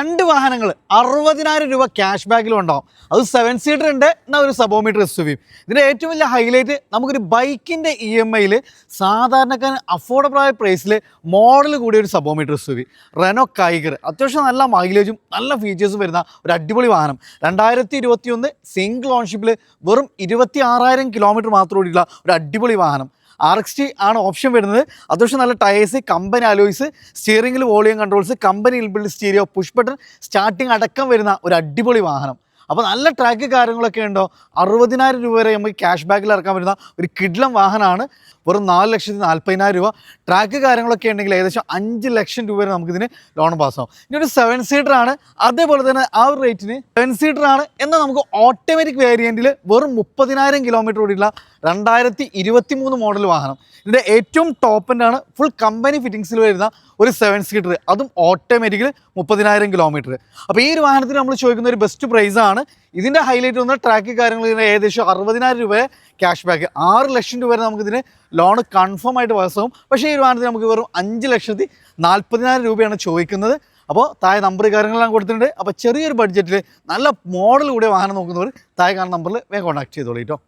രണ്ട് വാഹനങ്ങൾ 60,000 രൂപ ക്യാഷ് ബാക്കിലും ഉണ്ടാവും. അത് 7 സീറ്റർ ഉണ്ട്, എന്നാൽ ഒരു സബോമീറ്റർ എസ് യു വി. ഇതിൻ്റെ ഏറ്റവും വലിയ ഹൈലൈറ്റ് നമുക്കൊരു ബൈക്കിൻ്റെ EMIയിൽ സാധാരണക്കാരൻ അഫോർഡബിളായ പ്രൈസിൽ മോഡൽ കൂടിയ ഒരു സബോമീറ്റർ S U V Renault Kiger. അത്യാവശ്യം നല്ല മൈലേജും നല്ല ഫീച്ചേഴ്സും വരുന്ന ഒരു അടിപൊളി വാഹനം. 2021 സിംഗിൾ ഓൺഷിപ്പിൽ വെറും 26,000 കിലോമീറ്റർ മാത്രം ഓടിയുള്ള ഒരു അടിപൊളി വാഹനം. RXT ആണ് ഓപ്ഷൻ വരുന്നത്. അത്യാവശ്യം നല്ല ടയേഴ്സ്, കമ്പനി അലോയ്സ്, സ്റ്റിയറിംഗിൽ volume controls, company inbuilt stereo, push button starting അടക്കം വരുന്ന ഒരു അടിപൊളി വാഹനം. അപ്പോൾ നല്ല ട്രാക്ക് കാര്യങ്ങളൊക്കെ ഉണ്ടോ. 60,000 രൂപ വരെ നമുക്ക് ക്യാഷ് ബാക്കിൽ ഇറക്കാൻ വരുന്ന ഒരു കിഡ്ലം വാഹനമാണ്. വെറും 4,40,000 രൂപ. ട്രാക്ക് കാര്യങ്ങളൊക്കെ ഉണ്ടെങ്കിൽ ഏകദേശം 5 ലക്ഷം രൂപ വരെ നമുക്കിതിന് ലോൺ പാസ്സാവും. ഇനി ഒരു 7 സീറ്റർ ആണ്, അതേപോലെ തന്നെ ആ ഒരു റേറ്റിന് 7 സീറ്റർ ആണ്. എന്നാൽ നമുക്ക് ഓട്ടോമാറ്റിക് വേരിയൻറ്റിൽ വെറും 30,000 കിലോമീറ്റർ ഓടിയുള്ള 2023 മോഡൽ വാഹനം. ഇതിൻ്റെ ഏറ്റവും ടോപ്പ് എൻഡ് ആണ്, ഫുൾ കമ്പനി ഫിറ്റിങ്സിൽ വരുന്ന ഒരു 7 സീറ്റർ, അതും ഓട്ടോമാറ്റിക്കിൽ 30,000 കിലോമീറ്റർ. അപ്പോൾ ഈ ഒരു വാഹനത്തിന് നമ്മൾ ചോദിക്കുന്ന ഒരു ബെസ്റ്റ് പ്രൈസാണ്. ഇതിൻ്റെ ഹൈലൈറ്റ് വന്ന ട്രാക്ക് കാര്യങ്ങൾ ഏകദേശം 60,000 രൂപ ക്യാഷ് ബാക്ക്, 6 ലക്ഷം രൂപ വരെ നമുക്കിതിന് ലോൺ കൺഫേം ആയിട്ട് പാസ്സാവും. പക്ഷേ ഈ ഒരു വാഹനത്തിന് നമുക്ക് വെറും 5,40,000 രൂപയാണ് ചോദിക്കുന്നത്. അപ്പോൾ താഴെ നമ്പർ കാര്യങ്ങളെല്ലാം കൊടുത്തിട്ടുണ്ട്. അപ്പോൾ ചെറിയൊരു ബഡ്ജറ്റിൽ നല്ല മോഡൽ കൂടിയ വാഹനം നോക്കുന്നവർ താഴെ കാണുന്ന നമ്പറിൽ വേഗം കോൺടാക്ട് ചെയ്തോളൂ കേട്ടോ.